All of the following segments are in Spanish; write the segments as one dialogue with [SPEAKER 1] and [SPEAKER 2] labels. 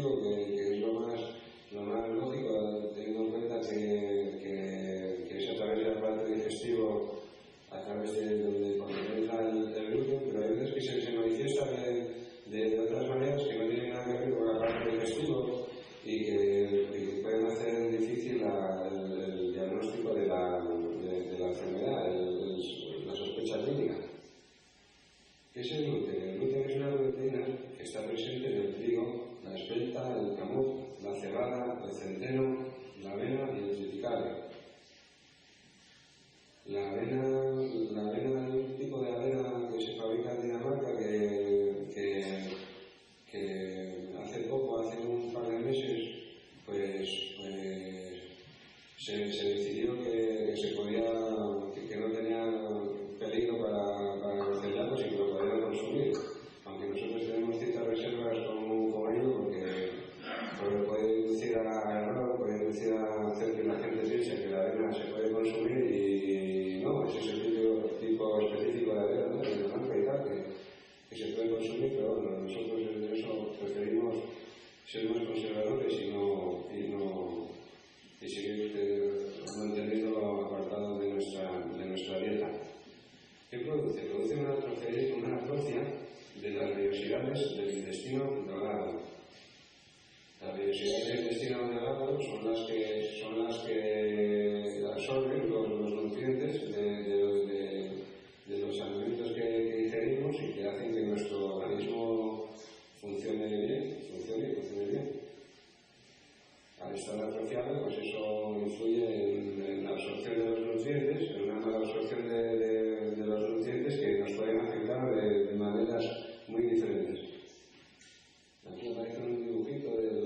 [SPEAKER 1] digestivo, que es lo más lógico, teniendo en cuenta que es a través del aparato digestivo, a través de donde entra el gluten, pero hay veces que se manifiesta de otras maneras que no tienen nada que ver con el aparato digestivo y que pueden hacer difícil el diagnóstico de la enfermedad, la sospecha clínica. ¿Qué es el gluten? El gluten es una proteína que está presente en el trigo, la espelta, el camut, la cebada, el centeno, la avena y el triticale. La avena es un tipo de avena que se fabrica en Dinamarca que hace un par de meses, pues se decidió que no tenía peligro para los celíacos y que lo podían consumir. Aunque nosotros tenemos ciertas reservas con ello porque puede inducir a error, puede inducir a hacer que la gente piense que la avena se puede consumir y no, ese es el tipo específico de avena, ¿no? De naranja y tal, que se puede consumir, pero bueno, nosotros en eso preferimos ser más conservadores y seguir manteniéndolo apartado de nuestra dieta. ¿Qué produce? Produce una atrofia de las vellosidades del intestino delgado. Las vellosidades del intestino delgado son las que absorben los nutrientes de los alimentos que ingerimos y que hacen que nuestro organismo funcione bien. Al estar atrofiado, pues eso influye en la absorción de los nutrientes, en una mala absorción de los nutrientes que nos pueden afectar de maneras muy diferentes. Aquí aparece un dibujito del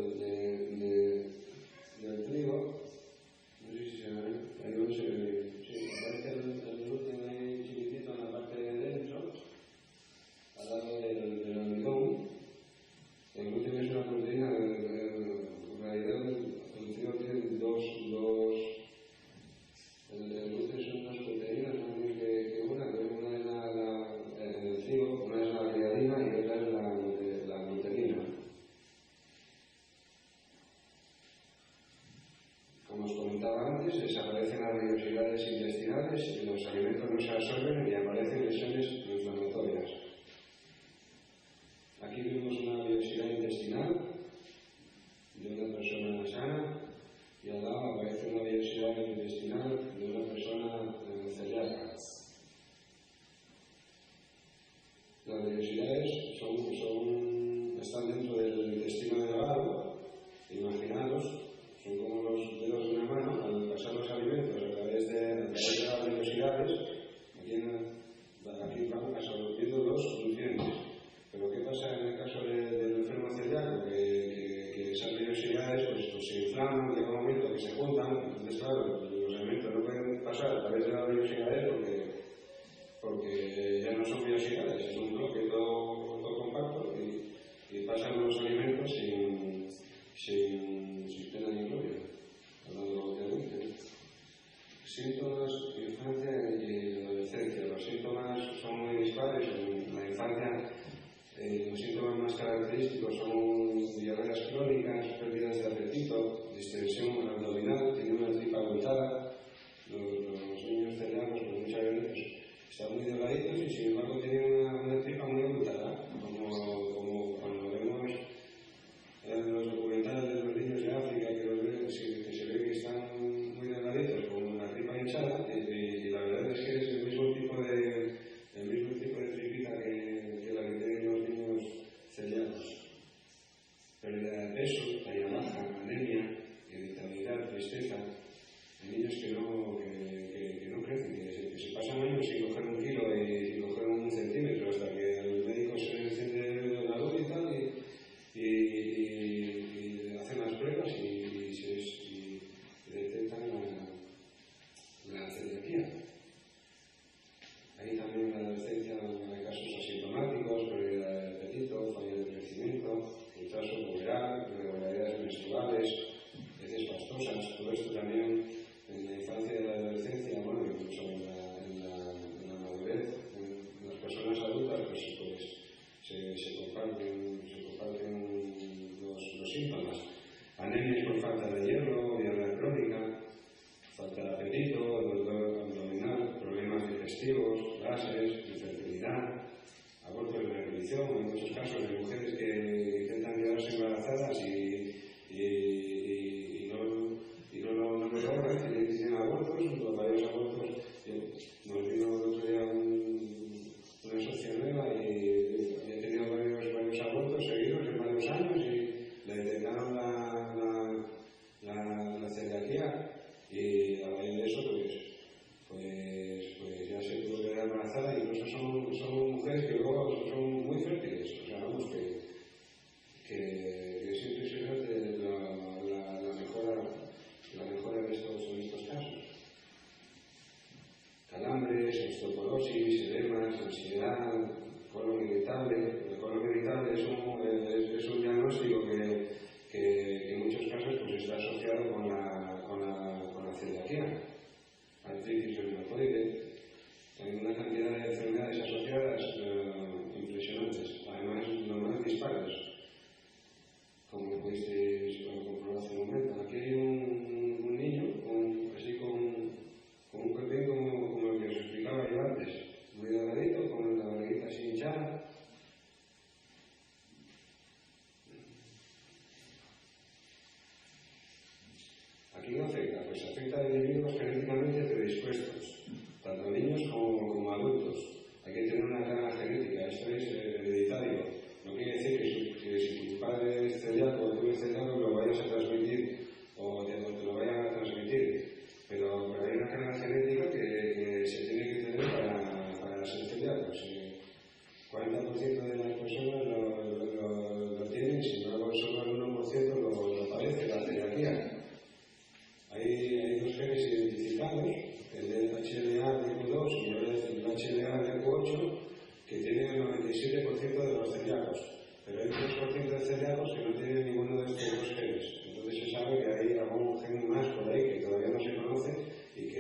[SPEAKER 1] trigo. No sé si se ve, ahí no se ve. Sí, aparece el gluten ahí chiquitito en la parte de dentro, al lado del almidón. El gluten es una proteína, en realidad el trigo tiene el gluten son dos proteínas, no es que una es en el trigo, una es la gliadina y otra es la glutenina. Como os comentaba antes, desaparecen las vellosidades intestinales y los alimentos no se absorben y aparecen lesiones inflamatorias. Aquí vemos una vellosidad intestinal de una persona sana y al lado aparece una vellosidad intestinal de una persona celíaca. Las vellosidades están dentro del intestino delgado, imaginados, son como los dedos de una mano, al pasar los alimentos a través de las vellosidades, aquí van absorbiendo los nutrientes. Pero ¿qué pasa en el caso del enfermo celíaco? Que esas vellosidades pues se inflaman, llega un momento que se juntan, entonces claro, los alimentos no pueden pasar a través de las vellosidades porque ya no son vellosidades, es un bloque todo compacto y pasan los alimentos sin pena ni gloria, hablando de gluten. Síntomas de infancia y adolescencia. Los síntomas son muy dispares. En la infancia los síntomas más característicos son diarreas crónicas, pérdidas de apetito, distensión abdominal, tiene una tripa abultada. Los niños celíacos pues muchas veces están muy delgaditos y sin embargo tienen una tripa muy abultada, como cuando vemos en los documentales de los niños de África que se ve que están muy delgaditos con una tripa hinchada y la verdad es que es el mismo tipo de tripita que la que tienen los niños celíacos. Pérdida de peso, talla baja, anemia, irritabilidad, tristeza. Hay niños que no crecen, que se pasan años sin coger un kilo y sin coger un centímetro hasta que el médico se enciende la luz y tal y hacen las pruebas y detectan la celiaquía. Ahí también en la adolescencia hay casos asintomáticos, pérdida de apetito, falla de crecimiento, retraso puberal, irregularidades menstruales, veces fastosas. Todo esto también en la infancia y la adolescencia, bueno, incluso en la síntomas. Anemias por falta de hierro, diarrea crónica, falta de apetito, dolor abdominal, problemas digestivos, gases, infertilidad, abortos de repetición, en muchos casos de mujeres que intentan quedarse embarazadas y no lo logran, y tienen abortos, varios abortos. Nos vino el otro día una socia nueva y había tenido varios abortos seguidos en varios años y le detectaron la celiaquía, y a raíz de eso pues ya se tuvo que quedar embarazada. Incluso son mujeres que luego son muy fértiles, o sea, vamos, que siempre se note la mejora en estos casos. Calambres, osteoporosis, edemas, ansiedad, colon irritable. El colon irritable es un diagnóstico que en muchos casos pues está asociado con la celiaquía, artritis reumatoide. Hay una cantidad de enfermedades asociadas impresionantes, además lo más dispares, como pudisteis comprobar hace un momento. Aquí hay un niño así con un pepín como el que os explicaba yo antes, muy delgadito, con la barriguita así hinchada. ¿A quién afecta? Pues afecta a individuos genéticamente predispuestos, tanto niños como adultos. Hay que tener una carga genética, esto es hereditario. No quiere decir que si tu padre es celíaco o tú eres celíaco lo vayas a transmitir o te lo vayan a transmitir. Pero hay una carga genética que se tiene que tener para ser celíacos. 40% de las personas lo tienen, si no solo el 1% lo padece, la celiaquía. Hay dos genes identificados, el del HLA-tipo2 y el HLA-tipo8, que tienen el 97% de los celíacos. Pero hay un 3% de celíacos que no tienen ninguno de estos dos genes. Entonces se sabe que hay algún gen más por ahí que todavía no se conoce y que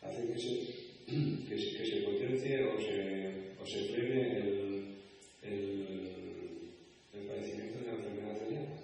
[SPEAKER 1] hace que se potencie o se frene el padecimiento de la enfermedad celíaca.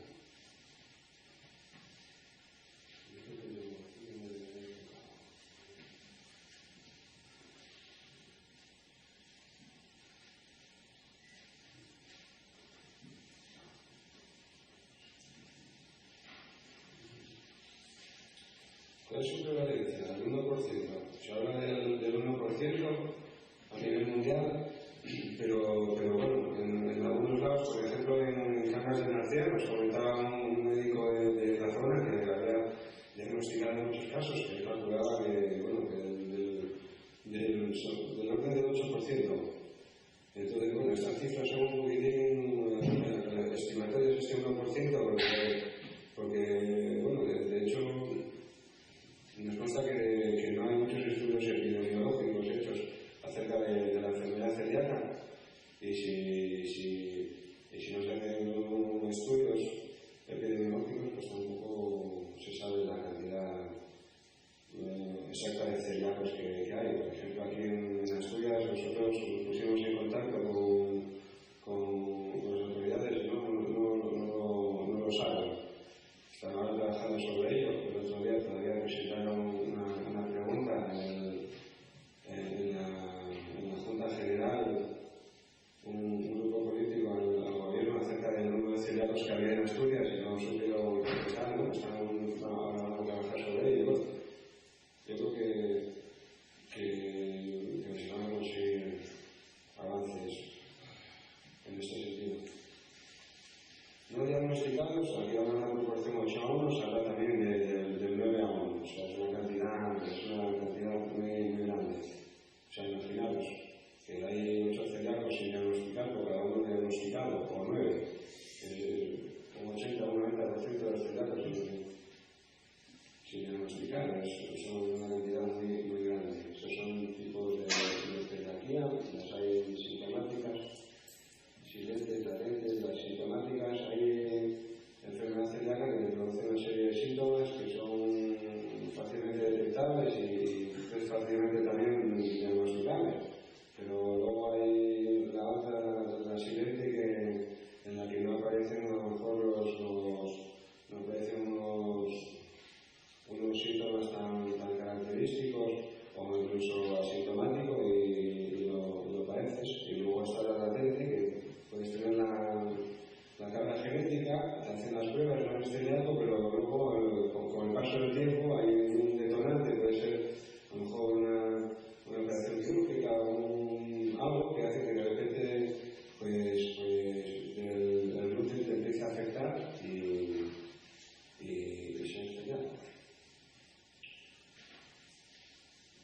[SPEAKER 1] ¿Cuál es su prevalencia? Del 1%. Se habla del 1% a nivel mundial, pero bueno, en algunos lados, por ejemplo en Cangas de Narcea, nos comentaba un médico de la zona que había diagnosticado muchos casos, que calculaba que del orden del 8%. Entonces, bueno, estas cifras son un poquitín estimatorias de este 1%, porque bueno, de hecho, nos consta que no hay muchos estudios epidemiológicos hechos acerca de la enfermedad celíaca, y si no se hacen estudios epidemiológicos, pues tampoco se sabe la cantidad exacta de celíacos que hay. Por ejemplo, aquí en Asturias nosotros nos pusimos en contacto con las autoridades y no lo saben. Están ahora trabajando sobre ello. El otro día todavía presentaron una pregunta en la Junta General, un grupo político al gobierno acerca del número de celíacos que había en Asturias, y no supieron contestar, ¿no? Están ahora vamos a trabajar sobre ello. Yo creo que se van a conseguir avances en este sentido. No diagnosticados, aquí habla de una proporción 8 a 1, se habla también del 9 a 1, o sea, es una cantidad muy grande. O sea, imaginaros que hay 8 celíacos sin diagnosticar, por cada uno diagnosticado, o 9, un 80 o un 90% de los celíacos sin diagnosticar, son una cantidad muy grande. Estos son tipos de celiaquía, las hay sintomáticas, silentes, latentes, las sintomáticas. Hay enfermedad celíaca que produce una serie de síntomas que son un celíaco, pero luego con el paso del tiempo hay un detonante, puede ser a lo mejor una operación quirúrgica o algo que hace que de repente pues el gluten te empiece a afectar y sea celíaco.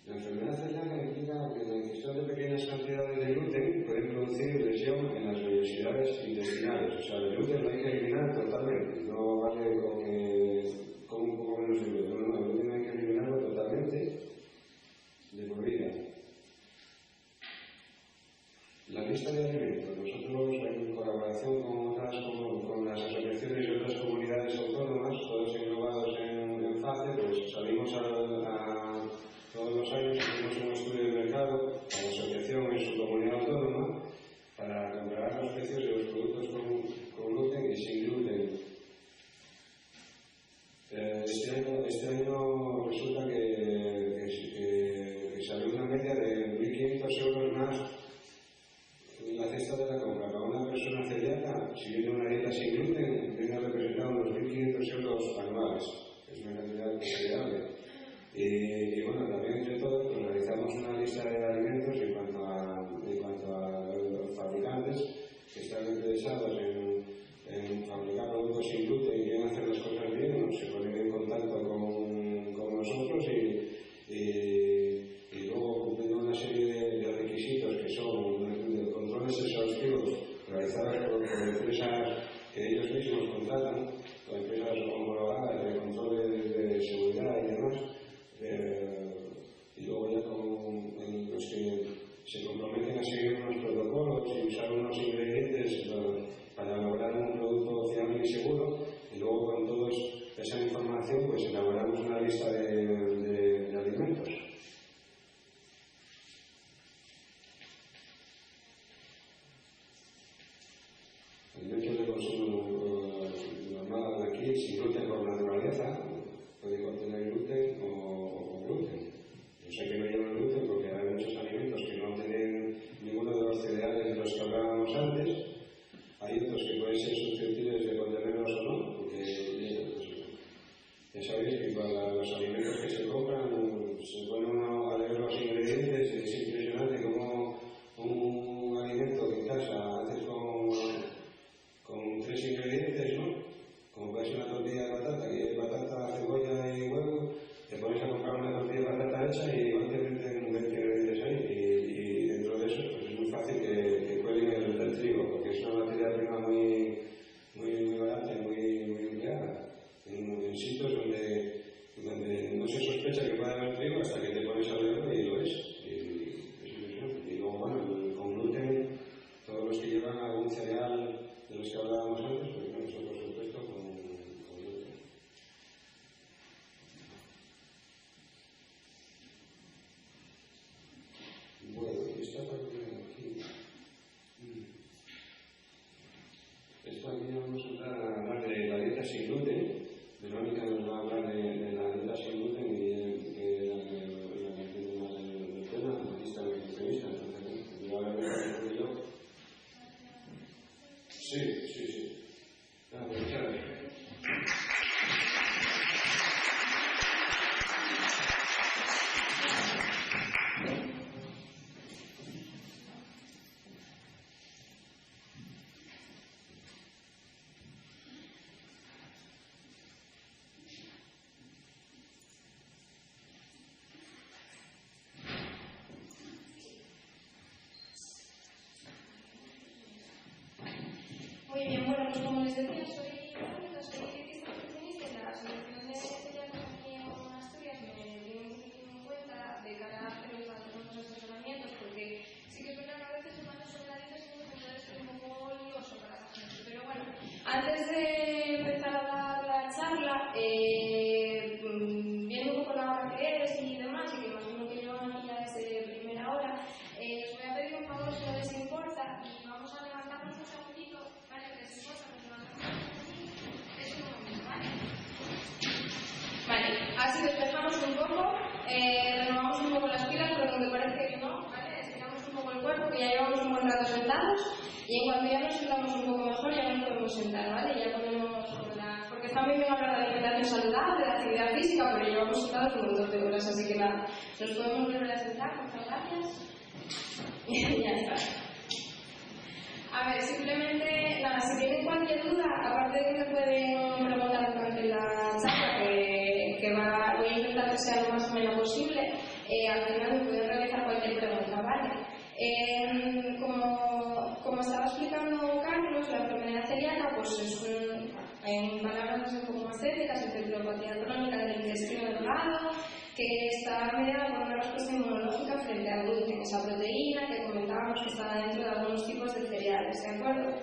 [SPEAKER 1] La enfermedad celíaca implica que la ingestión de pequeñas cantidades de gluten puede producir lesión en las vellosidades intestinales. O sea, el gluten lo hay que eliminar totalmente. No vale con que con un poco menos de gluten. No, el gluten hay que eliminarlo totalmente de por vida. La lista de alimentos. Nosotros, en colaboración con las asociaciones de otras comunidades autónomas, todos englobados en FACE, pues salimos todos los años hacemos un estudio de mercado a la asociación en su comunidad autónoma para comparar los precios de los productos con gluten y sin gluten. Este año resulta que salió una media de 1.500 euros más en la cesta de la compra. Para una persona celíaca, siguiendo una dieta sin gluten, viene a representar unos 1.500 euros anuales. Es una cantidad considerable. Y bueno, también entre todos pues, realizamos una lista de alimentos en cuanto a los fabricantes que están interesados en fabricar productos sin gluten y quieren hacer las cosas bien, se ponen en contacto con nosotros y luego cumpliendo una serie de requisitos que son controles exhaustivos realizados por empresas que ellos mismos contratan, empresas homologadas de controles de seguridad y demás. Y luego ya con los que se comprometen a seguir unos protocolos y usar unos ingredientes para elaborar un producto fiable y seguro, y luego con toda esa información pues elaboramos una lista de alimentos. Alimentos de consumo normal aquí, sin gluten por naturaleza, puede contener gluten o gluten. Yo sé que no llevan gluten porque hay muchos alimentos que no tienen ninguno de los cereales de los que hablábamos antes. Hay otros que pueden ser susceptibles de contenerlos o no, porque ya sabéis que para los alimentos que se compran se pone uno a leer los ingredientes y es impresionante cómo un alimento que en casa haces con 3 ingredientes, ¿no? Como puede ser una tortilla de patata, que hay patata, cebolla y huevo, te pones a comprar una tortilla de patata hecha y igual te meten 20 ingredientes ahí y dentro de eso pues es muy fácil que cuelen el trigo, porque es una materia prima muy barata y muy empleada en sitios donde no se sospecha que pueda haber trigo hasta que te pones a leerlo y lo es. Y luego, bueno, con gluten, todos los que llevan algún cereal de los que hablábamos antes, pues bueno, eso por supuesto con gluten. Bueno, esta parte de aquí. Esto aquí vamos a entrar a hablar de la dieta sin gluten. Verónica nos va a hablar de la dieta sin gluten y del tema, la lista de nutricionistas. Entonces, yo ahora me voy a yo. Sí. Muchas gracias.
[SPEAKER 2] Muy bien, bueno, pues como les decía, soy dietista nutricionista y la asociación de celíacos aquí en Asturias me tiene un poquito en cuenta de cara a hacer algunos asesoramientos, porque sí que es verdad que a veces se manda sobre la dieta sin gluten, entonces es un poco lioso para la gente. Pero bueno, antes de empezar a dar la charla, viendo un poco la hora que es y demás, y que imagino que llevan aquí ya desde primera hora, os voy a pedir un favor si no les importa y vamos a levantarnos un segundito. Vale, así despejamos un poco, renovamos un poco las pilas, pero donde parece que no, ¿vale? Estiramos un poco el cuerpo, que ya llevamos un buen rato sentados, y en cuanto ya nos sentamos un poco mejor, ya nos podemos sentar, ¿vale? Ya ponemos porque está muy bien hablar de alimentación saludable, de actividad física, pero llevamos sentados un montón de horas, así que nada, nos podemos volver a sentar, muchas gracias. Y ya está. A ver, simplemente, nada, si tienen cualquier duda, aparte de que me pueden preguntar durante la charla, voy a intentar que sea lo más ameno posible, al final me pueden realizar cualquier pregunta, ¿vale? Como estaba explicando Carlos, la enfermedad celíaca pues es en palabras un poco más técnicas, es enteropatía crónica del intestino delgado, que está mediada por una respuesta inmunológica frente al gluten, esa proteína que comentábamos que está dentro de algunos tipos de cereales, ¿de acuerdo?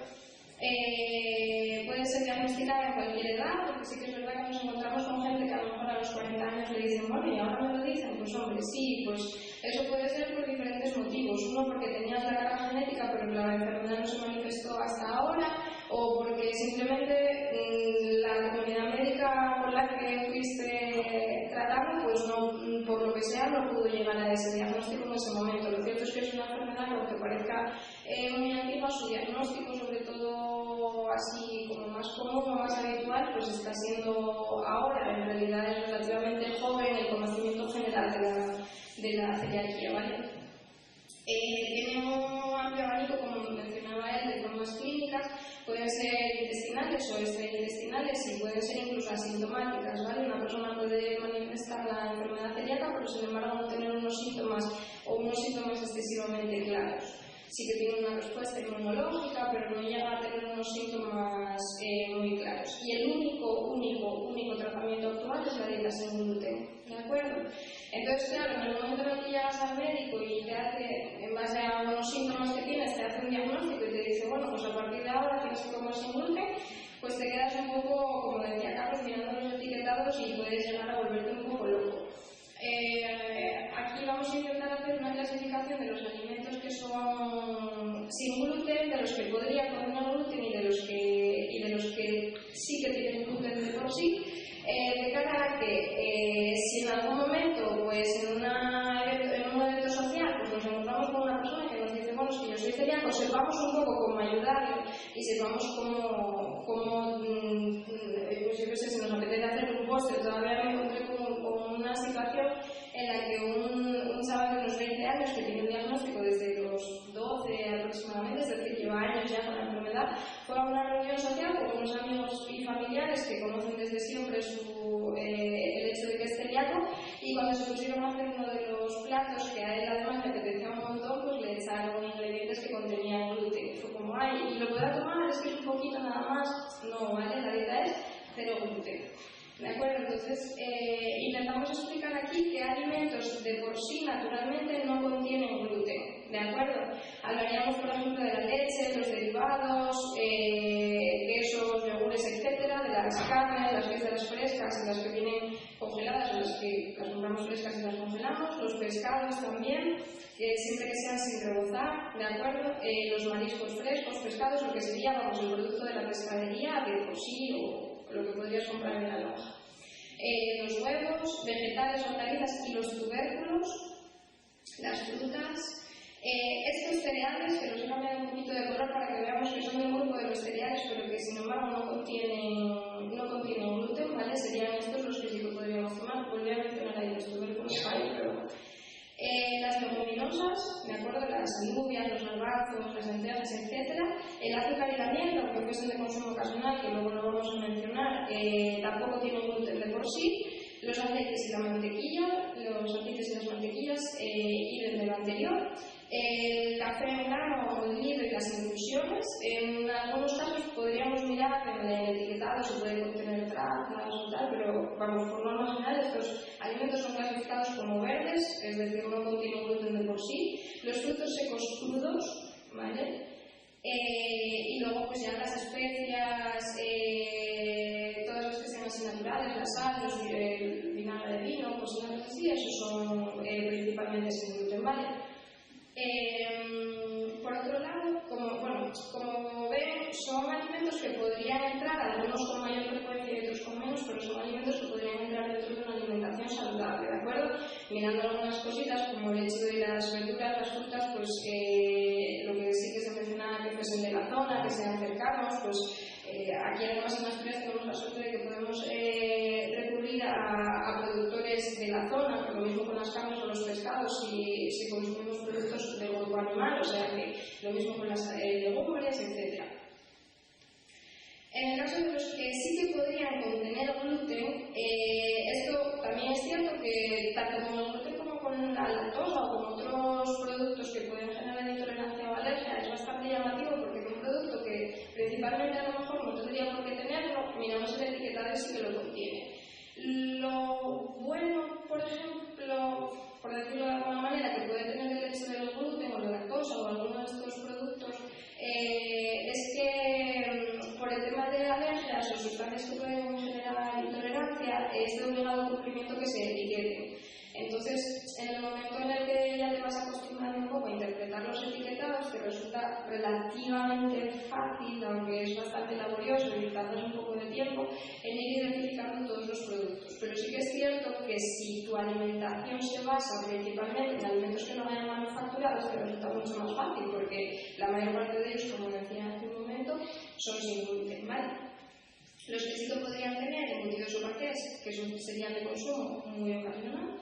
[SPEAKER 2] Puede ser diagnosticada en cualquier edad, porque sí que es verdad que nos encontramos con gente que a lo mejor a los 40 años le dicen, bueno, y ahora me lo dicen, pues hombre, sí, pues eso puede ser por diferentes motivos. Uno, porque tenías la carga genética, pero la enfermedad no se manifestó hasta ahora, o porque simplemente la comunidad médica con la que fuiste tratando, pues no, por lo que sea, no pudo llegar a ese diagnóstico en ese momento. Lo cierto es que es una enfermedad que, aunque parezca muy antigua, su diagnóstico, sobre todo así como más común o más habitual, pues está siendo ahora, en realidad es relativamente joven el conocimiento general de la celiaquía, ¿vale? Tiene un amplio abanico, como mencionaba él, de formas clínicas, pueden ser intestinales o extraintestinales y pueden ser incluso asintomáticas, ¿vale? Una persona puede manifestar la enfermedad celíaca, pero sin embargo no tener unos síntomas excesivamente claros. Sí que tiene una respuesta inmunológica, pero no llega a tener unos síntomas muy claros. Y el único tratamiento actual es la dieta sin gluten, ¿de acuerdo? Entonces, claro, en el momento en el que llegas al médico y te hace, en base a unos síntomas que tienes, te hace un diagnóstico y te dice, bueno, pues a partir de ahora tienes que comer sin gluten, pues te quedas un poco, como decía Carlos, mirando los etiquetados y puedes llegar a volverte un poco loco. Aquí vamos a intentar hacer una clasificación de los alimentos que son sin gluten, de los que podrían contener gluten y de los que sí que tienen gluten de por sí, de cara a que si en algún momento, pues en un evento social, pues nos encontramos con una persona que nos dice, bueno, es que yo soy celíaco, sepamos un poco cómo ayudarle y sepamos cómo pues yo qué sé, si nos apetece hacer un postre. Todavía me encontré con una situación en la que un chaval de unos 20 años que tiene un diagnóstico desde los 12 aproximadamente, es decir, lleva años ya con la enfermedad, fue a una reunión social con unos amigos y familiares que conocen desde siempre el hecho de que es celíaco, y cuando se pusieron a hacer uno de los platos que a él además le apetecía un montón, pues le echaron ingredientes que contenían gluten. Fue como, ay, ¿y lo podrá tomar? Es que es un poquito nada más. No, ¿vale? La dieta es cero gluten. ¿De acuerdo? Entonces, intentamos explicar aquí qué alimentos de por sí naturalmente no contienen gluten. ¿De acuerdo? Hablaríamos, por ejemplo, de la leche, los derivados, quesos, yogures, etcétera, de las carnes, las piezas frescas y las que vienen congeladas, o las que las compramos frescas y las congelamos, los pescados también, siempre que sean sin rebozar, ¿de acuerdo? Los mariscos frescos, pescados, lo que sería, vamos, el producto de la pescadería de por sí o lo que podrías comprar en la lonja. Los huevos, vegetales, hortalizas y los tubérculos, las frutas. Estos cereales, que los he cambiado un poquito de color para que veamos que son del grupo de los cereales, pero que sin embargo no contienen gluten, ¿vale? Serían estos los que sí que podríamos tomar. Podría mencionar ahí los tubérculos, ¿vale? Pero las leguminosas, ¿de acuerdo? Las alubias, los garbanzos, las lentejas, etc. El azúcar y la miel, aunque son de consumo ocasional, que luego lo vamos a mencionar, tampoco tienen gluten de por sí. Los aceites y la mantequilla, los aceites y las mantequillas y del anterior. El café en grano o molido y las infusiones. En algunos casos podríamos mirar en el etiquetado si puede contener trazas o tal, pero vamos, por norma general estos alimentos son clasificados como verdes, es decir, no contienen gluten de por sí. Los frutos secos crudos, ¿vale? Y luego pues ya las especias, todas las que sean así naturales, la sal, el vinagre de vino, cosas así, esos son principalmente sin gluten, ¿vale? Por otro lado, como ven, son alimentos que podrían entrar, algunos con mayor frecuencia y otros con menos, pero son alimentos que podrían entrar dentro de una alimentación saludable, ¿de acuerdo? Mirando algunas cositas como el hecho de las verduras, las frutas, pues lo que sí que se mencionaba que fuesen de la zona, que sean cercanos, pues aquí además en Asturias tenemos la suerte de que podemos normal, o sea que lo mismo con las legumbres, etc. En el caso de los que sí que podrían contener gluten, esto también es cierto que tanto con el gluten como con la lactosa o con otros productos que pueden generar intolerancia o alergia es bastante llamativo porque es un producto que principalmente a lo mejor no tendría por qué tenerlo, miramos el etiquetado y sí que lo contiene. Lo bueno, por ejemplo, por decirlo de alguna manera, que puede tener el hecho del gluten o la lactosa o alguno de estos productos es que por el tema de alergias o sustancias que pueden generar intolerancia es de obligado cumplimiento que se etiqueten. Entonces, en el momento en el que ya te vas acostumbrando un poco a interpretar los etiquetados, te resulta relativamente fácil, aunque es bastante laborioso y tardas un poco de tiempo, en ir identificando todos los productos. Pero sí que es cierto que si tu alimentación se basa principalmente en alimentos que no vayan manufacturados, te resulta mucho más fácil, porque la mayor parte de ellos, como decía hace un momento, son sin gluten, ¿vale? Los que sí que podrían tener embutidos o patés, que serían de consumo muy ocasional,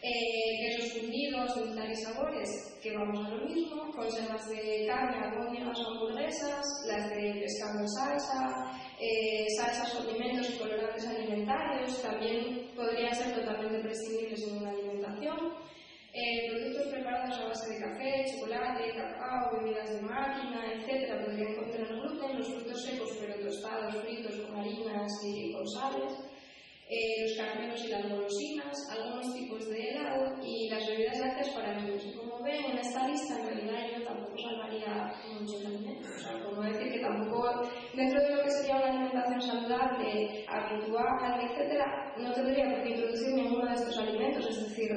[SPEAKER 2] quesos fundidos, dulzar y sabores, que vamos a lo mismo, conservas de carne, albóndigas o hamburguesas, las de pescado en salsa, salsas, condimentos y colorantes alimentarios, también podrían ser totalmente prescindibles en una alimentación. Productos preparados a base de café, chocolate, cacao, bebidas de máquina, etc. podrían contener gluten, los frutos secos pero tostados, fritos con harinas y con sales, los caramelos y las golosinas, algunos tipos de helado y las bebidas lácteas para niños. Y como ven, en esta lista en realidad yo tampoco salvaría muchos alimentos. O sea, como decir que tampoco, dentro de lo que sería una alimentación saludable, habitual, etc., no tendría por qué introducir ninguno de estos alimentos, es decir,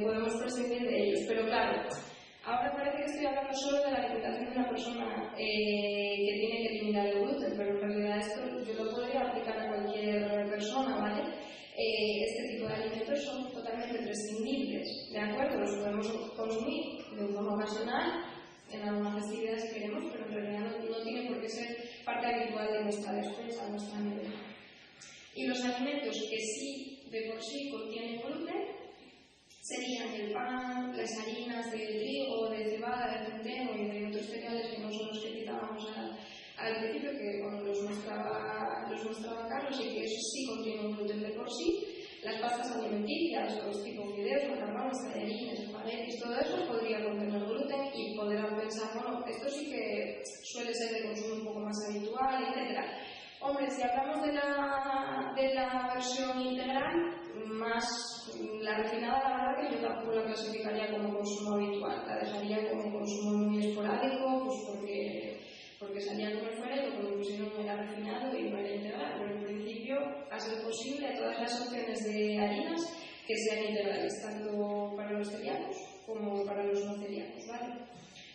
[SPEAKER 2] podemos prescindir de ellos. Pero claro, ahora parece que estoy hablando solo de la alimentación de una persona que tiene que eliminar el gluten, pero en realidad esto yo lo podría aplicar a cualquier persona, ¿vale? Este tipo de alimentos son totalmente prescindibles, ¿de acuerdo? Los podemos consumir de forma ocasional, en alguna festividad si queremos, pero en realidad no tiene por qué ser parte habitual de nuestra despensa, de nuestra nevera. Y los alimentos que sí, de por sí, contienen gluten, serían el pan, las harinas de trigo, de cebada, de centeno y de otros cereales que no son los que citábamos al principio, que bueno, los mostraba Carlos y que eso sí contienen gluten de por sí. Las pastas alimenticias, los tipos fideos, macarrones, tallarines, espaguetis, todo eso podría contener gluten y podrán pensar, bueno, esto sí que suele ser de consumo un poco más habitual, etc. Hombre, si hablamos de la versión integral, más la refinada, la verdad que yo tampoco la clasificaría como consumo habitual, la dejaría como consumo muy esporádico, pues porque salía a comer fuera y lo que me pusieron era refinado y no era integral, pero en principio, a ser posible, todas las opciones de harinas que sean integrales, tanto para los celíacos como para los no celíacos, ¿vale?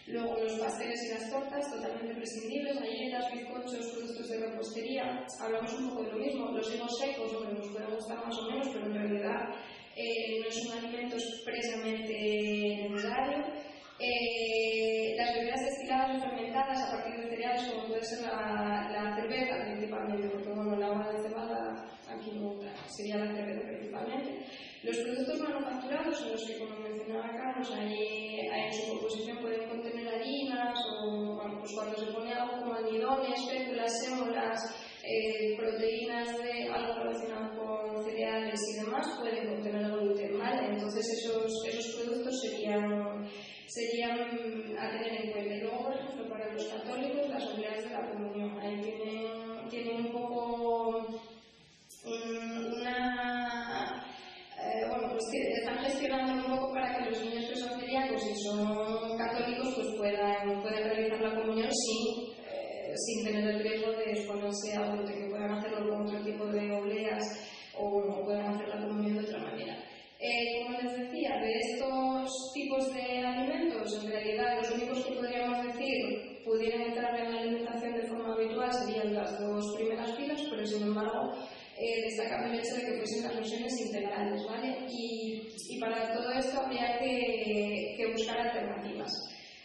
[SPEAKER 2] Luego los pasteles y las tortas, totalmente prescindibles, galletas, bizcochos, productos de repostería, hablamos un poco de lo mismo, los higos secos, hombre, nos pueden gustar más o menos, pero en realidad no es un alimento expresamente necesario. Las bebidas destiladas o fermentadas a partir de cereales, como puede ser la cerveza principalmente, porque bueno, la hoja de cebada aquí no sería la cerveza principalmente. Los productos manufacturados, en los que, como mencionaba Carlos, en su composición pueden contener harinas o bueno, pues cuando se pone algo como almidones, féculas, sémolas, proteínas de algo relacionado con cereales y demás, pueden contener gluten, ¿vale? Entonces esos productos serían a tener en cuenta. Y luego, por ejemplo, para los católicos, las obleas de la comunión. Ahí tienen un poco bueno, pues que están gestionando un poco para que los niños que son celíacos y son católicos pues puedan realizar la comunión sin tener el riesgo de exponerse a gluten, que puedan hacerlo con otro tipo de obleas o puedan hacer la comunión de otra manera. Como les decía, de estos tipos de alimentos, en realidad los únicos que podríamos decir pudieran entrar en la alimentación de forma habitual serían las dos primeras filas, pero sin embargo destacando el hecho de que fuesen las versiones integrales, ¿vale? Y para todo esto habría que buscar alternativas.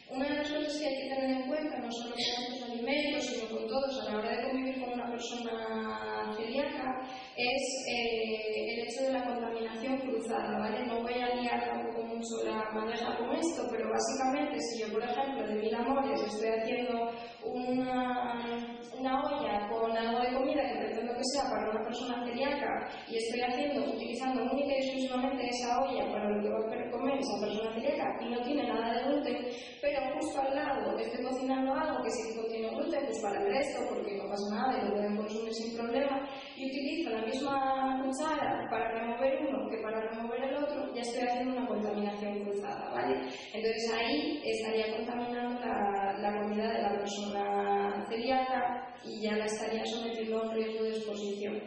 [SPEAKER 2] Una de las cosas que hay que tener en cuenta, no solo con estos alimentos, sino con todos a la hora de convivir con una persona celíaca, es el hecho de la contaminación cruzada, ¿vale? No voy a liar tampoco mucho la maneja con esto, pero pero básicamente si yo, por ejemplo, de Mil Amores estoy haciendo una olla con algo de comida que pretendo que sea para una persona celíaca y estoy utilizando única y exclusivamente esa olla para lo que va a comer esa persona celíaca y no tiene nada de gluten, pero justo al lado estoy cocinando algo que sí que contiene gluten, pues para el resto, porque no pasa nada y lo pueden consumir sin problema, y utilizo la misma cuchara para remover uno que para remover el otro, ya estoy haciendo una contaminación cruzada, ¿vale? Entonces ahí estaría contaminando la comida de la persona celíaca y ya la estaría sometiendo a un riesgo de exposición.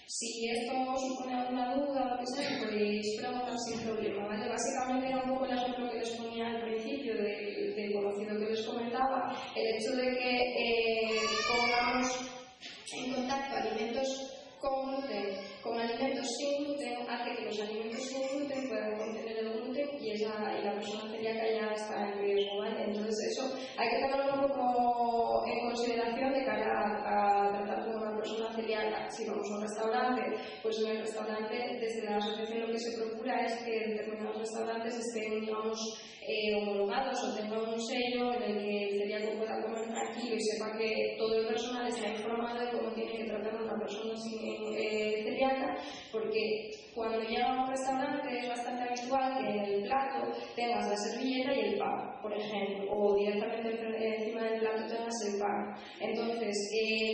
[SPEAKER 2] Si esto supone alguna duda o lo que sea, podéis preguntar sin problema, ¿vale? Básicamente era un poco el ejemplo que les ponía al principio del conocido que les comentaba, el hecho de que pongamos en contacto alimentos con gluten con alimentos sin gluten hace que los alimentos sin gluten puedan contener el gluten y la persona celíaca ya está en riesgo, ¿vale? Entonces eso hay que tenerlo un poco en consideración de cara a tratar con una persona celíaca. Si vamos a un restaurante, pues en el restaurante desde la asociación lo que se procura es que determinados restaurantes estén, digamos, homologados o tengan un sello en el que el celíaco pueda comer tranquilo y sepa que todo el personal está informado de cómo tiene que tratar a una persona celíaca, porque cuando llega a un restaurante es bastante habitual que en el plato tengas la servilleta y el pan, por ejemplo, o directamente encima del plato tengas el pan. Entonces,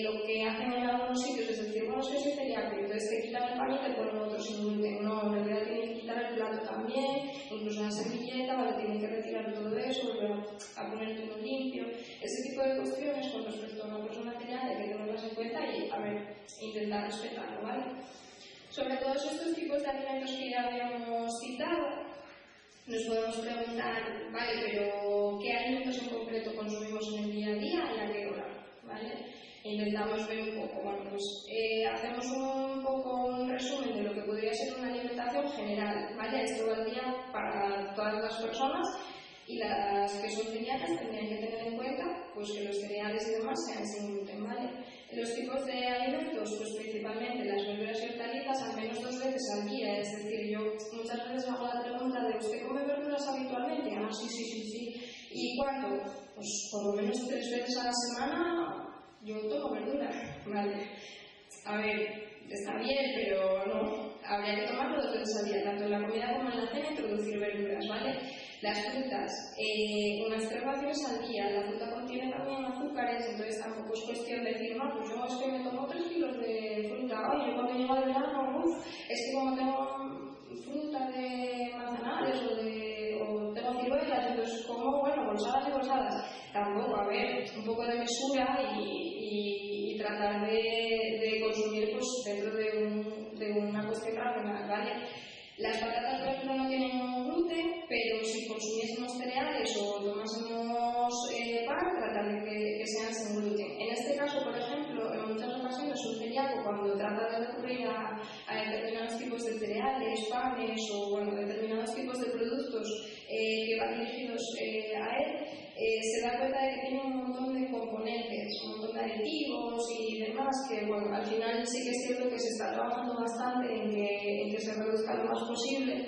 [SPEAKER 2] lo que hacen en algunos sitios es decir, bueno, soy celíaco, entonces te quitan el pan y te ponen otro sin gluten. No, en realidad tienen que quitar el plato también, incluso la servilleta, ¿vale? Tienen que retirar todo eso, volver a poner todo limpio. Ese tipo de cuestiones con respecto a una persona celíaca hay que tenerlas en cuenta y, a ver, intentar respetarlo, ¿vale? Sobre todos estos tipos de alimentos que ya habíamos citado, nos podemos preguntar, vale, pero ¿qué alimentos en concreto consumimos en el día a día y a qué hora? ¿Vale? Intentamos ver un poco, bueno, pues hacemos un poco un resumen de lo que podría ser una alimentación general, ¿vale? Esto valdría para todas las personas y las que son celíacas tendrían que tener en cuenta pues que los cereales y demás sean sin gluten, ¿vale? Los tipos de alimentos, pues principalmente las verduras y hortalizas al menos 2 veces al día, es decir, yo muchas veces hago la pregunta de ¿usted come verduras habitualmente? Ah, sí. ¿Y cuánto? Pues por lo menos 3 veces a la semana yo tomo verduras, ¿vale? A ver, está bien, pero no, habría que tomarlo 2 veces al día, tanto en la comida como en la cena, introducir verduras, ¿vale? Las frutas, unas 3 raciones al día. La fruta contiene también azúcares, entonces tampoco es cuestión de decir, no, pues yo es que me tomo 3 kilos de fruta. Oye, yo cuando llego de verano, es que como tengo fruta de manzanares o tengo ciruelas, entonces como, bueno, bolsadas y bolsadas. Tampoco, a ver, un poco de mesura y tratar de consumir pues dentro de una cuestión racional, ¿vale? Las patatas, por ejemplo, no tienen gluten, pero si consumiésemos cereales o tomásemos pan, tratar de que sean sin gluten. En este caso, por ejemplo, en muchas ocasiones un celíaco, cuando trata de recurrir a determinados tipos de cereales, panes o bueno, determinados tipos de productos que van dirigidos a él, se da cuenta de que tienen un montón de componentes, un montón de aditivos y demás, que bueno, al final sí que es cierto que se está trabajando bastante en que se reduzca lo más posible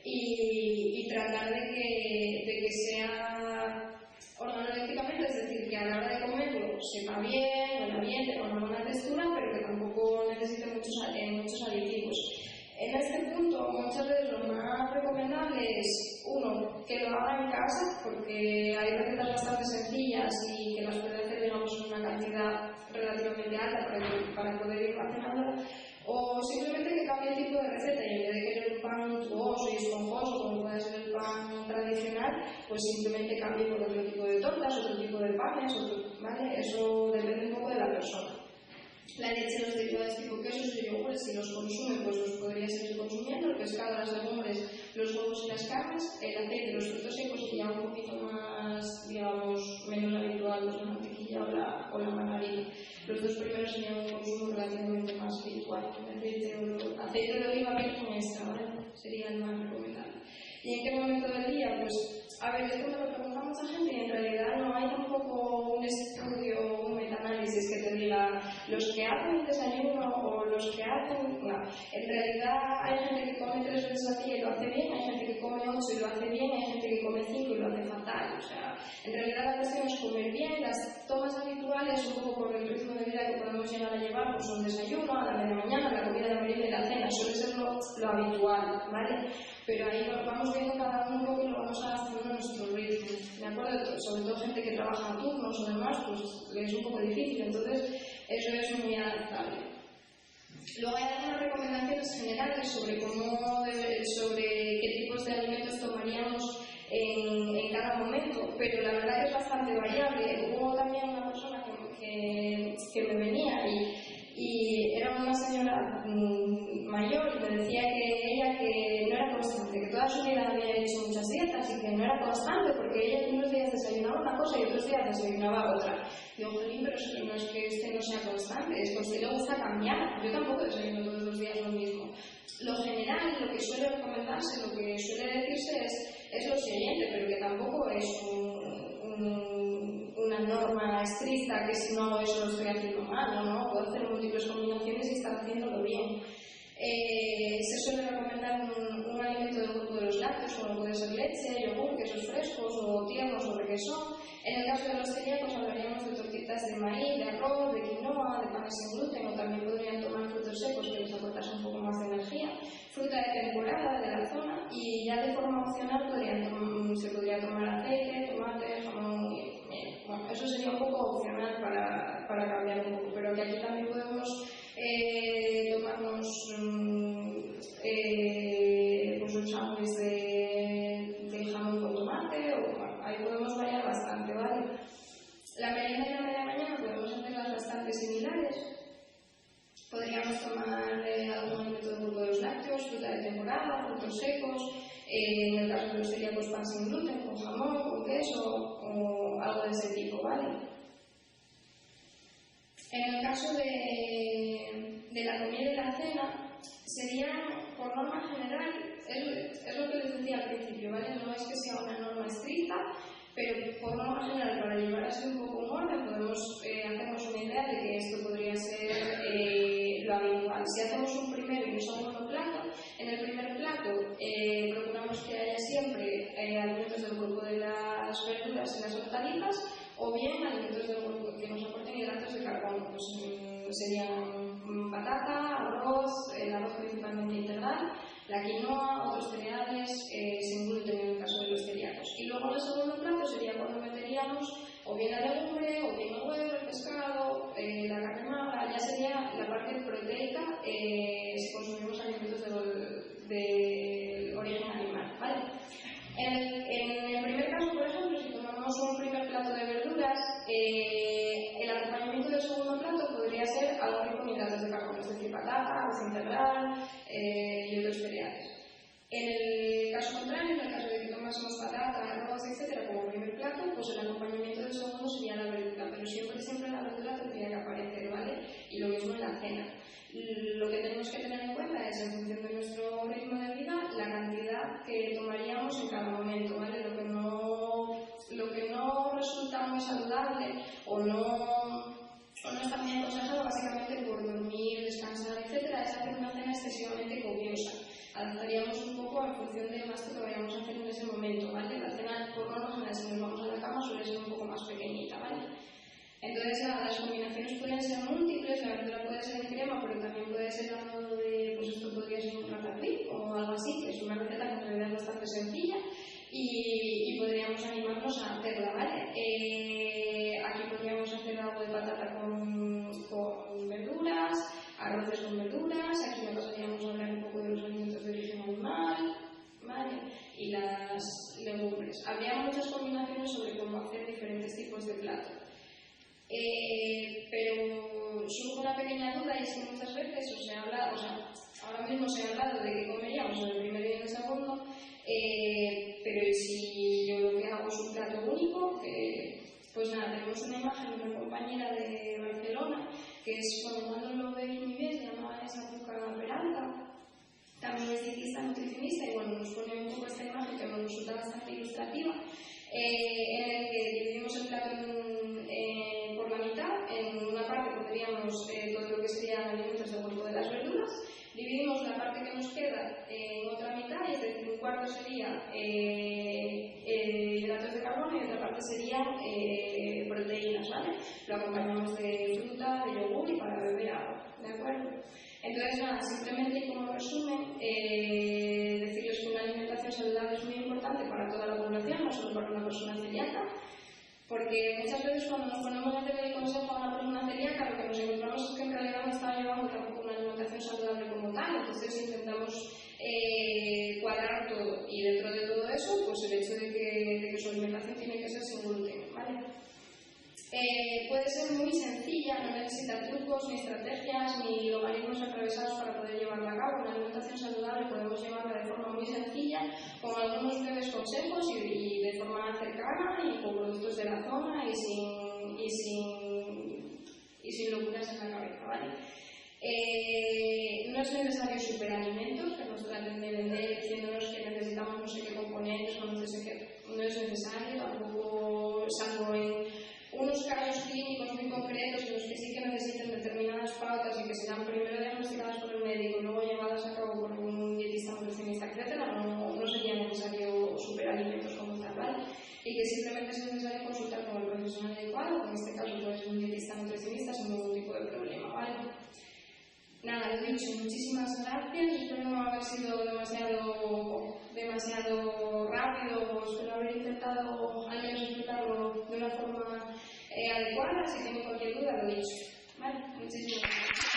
[SPEAKER 2] y tratar de que sea organolépticamente, es decir, que a la hora de comerlo sepa bien, huela bien, tenga una buena textura, pero que tampoco necesite muchos aditivos. En este punto, muchas veces lo más recomendable es, uno, que lo haga en casa, porque hay recetas bastante sencillas y que las puede hacer, digamos, en una cantidad relativamente alta para poder ir racionándola, o simplemente que cambie el tipo de receta y en vez de querer un pan untuoso y esponjoso, como puede ser el pan tradicional, pues simplemente cambie por otro tipo de tortas, otro tipo de panes, ¿vale? Eso depende un poco de la persona. La leche, los derivados tipo quesos y yogures, si los consume, pues los podría seguir consumiendo, el pescado, las legumbres, los huevos y las carnes, el aceite, los frutos secos y ya un poquito más, digamos, menos habitual, pues la mantequilla o la margarina. Los 2 primeros serían un consumo relativamente más habitual. El aceite de oliva virgen extra, ¿vale? Sería el más recomendable. ¿Y en qué momento del día? Pues, a ver, esto me lo pregunta mucha gente y en realidad no hay tampoco un estudio, un metaanálisis que te diga los que hacen el desayuno o los que hacen... No, en realidad hay gente que come 3 veces al día y lo hace bien, hay gente que come 8 y lo hace bien, hay gente que come 5 y lo hace fatal. O sea, en realidad la cuestión es comer bien, las tomas habituales, un poco por el ritmo de vida que podemos llegar a llevar, pues un desayuno, a la media mañana, la comida de merienda y la cena, suele ser lo habitual, ¿vale? Pero ahí vamos viendo cada uno un poco y lo vamos haciendo a nuestro ritmo, ¿de acuerdo? Sobre todo gente que trabaja a turnos o demás, pues es un poco difícil, entonces eso es muy adaptable. Luego hay algunas recomendaciones generales sobre qué tipos de alimentos tomaríamos en cada momento, pero la verdad que es bastante variable. Hubo también una persona que me venía y era una señora mayor y me decía que no era constante, que toda su vida había hecho muchas dietas y que no era constante porque ella unos días desayunaba una cosa y otros días desayunaba otra. Digo, Jolín, pero no es que usted no sea constante, es que a usted le gusta cambiar. Yo tampoco desayuno todos los días lo mismo. Lo general, lo que suele recomendarse, lo que suele decirse es lo siguiente, pero que tampoco es una norma estricta que si no eso lo estoy haciendo mal, ¿no? Puedo hacer múltiples combinaciones y estar haciéndolo bien. Se suele recomendar un alimento del grupo de los lácteos, como puede ser leche, yogur, quesos frescos o tiernos o requesón. En el caso de los celíacos hablaríamos de tortitas de maíz, de arroz, de quinoa, de panes sin gluten, o también podrían tomar frutos secos que les aportasen un poco más de energía, fruta de temporada de la zona, y ya de forma opcional se podría tomar aceite, tomate, jamón y miel. Bueno, eso sería un poco opcional para cambiar un poco, pero que aquí también podemos tomarnos pues un sándwich de jamón con tomate, o bueno, ahí podemos variar bastante, ¿vale? La merienda y la media mañana podemos hacerlas bastante similares. Podríamos tomar algún alimento del grupo de los lácteos, fruta de temporada, frutos secos, en el caso de los celíacos pan sin gluten, con jamón, con queso o algo de ese tipo, ¿vale? En el caso de la comida y la cena, serían, por norma general, es lo que les decía al principio, ¿vale? No es que sea una norma estricta, pero por norma general, para llevar así un poco un orden, podemos hacernos una idea de que esto podría ser lo habitual. Si hacemos un primero y un segundo plato, en el primer plato procuramos que haya siempre alimentos del grupo de las verduras y las hortalizas, o bien alimentos del grupo que nos aporten hidratos de carbono, pues serían patata, arroz, el arroz principalmente integral, la quinoa, otros cereales sin gluten en el caso de los celíacos. Y luego en el segundo plato sería cuando meteríamos o bien la legumbre, o bien el huevo, el pescado, la carne magra, ya sería la parte proteica si consumimos alimentos de origen animal, ¿vale? En el primer caso, por ejemplo, si tomamos un primer plato de verduras, el acompañamiento del segundo plato podría ser algo rico en hidratos de carbono, es decir, patata, arroz integral y otros cereales. En el caso contrario, en el caso de que tomásemos patata, arroz, etc., como primer plato, pues el acompañamiento del segundo sería la verdura, pero siempre la verdura tendría que aparecer, ¿vale? Y lo mismo en la cena. Lo que tenemos que tener en cuenta es, en función de nuestro ritmo de vida, la cantidad que tomaríamos en cada momento, ¿vale? Lo que no resulta muy saludable o no está muy aconsejado, básicamente por dormir, descansar, etc., es hacer una cena excesivamente copiosa. Adaptaríamos un poco en función del gasto que vayamos a hacer en ese momento, ¿vale? La cena, por norma general, si nos vamos a la cama, suele ser un poco más pequeñita, ¿vale? Entonces, las combinaciones pueden ser múltiples, la verdura puede ser en crema, pero también puede ser a modo de, pues esto podría ser un ratatouille o algo así, que es una receta que en realidad es bastante sencilla y podríamos animarnos a hacerla, ¿vale? Aquí podríamos hacer algo de patata con verduras, arroces con verduras, aquí ya pasaríamos a hablar un poco de los alimentos de origen animal, ¿vale? Y las legumbres. Habría muchas combinaciones sobre cómo hacer diferentes tipos de plato. Pero surge una pequeña duda, y es que muchas veces ahora mismo se ha hablado de que comeríamos en el primero y en el segundo, pero si yo lo que hago es un plato único, pues nada, tenemos una imagen de una compañera de Barcelona que es, cuando lo ve muy bien, se llama Sapuca Peralta, también es dietista nutricionista, y bueno, nos pone un poco esta imagen que nos resulta bastante ilustrativa, en el que dividimos el plato por la mitad. En una parte pondríamos claro, ¿de acuerdo? Entonces, nada, simplemente como resumen, decirles que una alimentación saludable es muy importante para toda la población, no solo para una persona celíaca, porque muchas veces cuando nos ponemos a hacer el consejo a una persona celíaca, lo que nos encontramos es que en realidad no está llevando tampoco una alimentación saludable como tal, entonces intentamos cuadrar todo, y dentro de todo eso, pues el hecho de que su alimentación tiene que ser sin gluten, ¿vale? Puede ser muy sencilla, no necesita trucos, ni estrategias, ni logaritmos atravesados para poder llevarla a cabo. Una alimentación saludable podemos llevarla de forma muy sencilla, con algunos breves consejos y de forma cercana y con productos de la zona y sin locuras en la cabeza, ¿vale? No es necesario superalimentos, que nos traten de vender diciéndonos que necesitamos no sé qué componentes o no sé qué. No es necesario, tampoco, salvo en unos casos clínicos muy concretos en los que sí que necesiten determinadas pautas y que serán primero diagnosticadas por el médico y luego llevadas a cabo por un dietista, nutricionista, etc., no sería necesario superalimentos como tal, ¿vale? Y que simplemente es necesario consultar con el profesional adecuado, que en este caso puede ser un dietista nutricionista sin ningún tipo de problema, ¿vale? Nada, lo dicho, muchísimas gracias, espero no haber sido demasiado rápido, espero haber intentado al menos explicarlo de una forma adecuada, si tienen cualquier duda lo dicho. Vale, muchísimas gracias.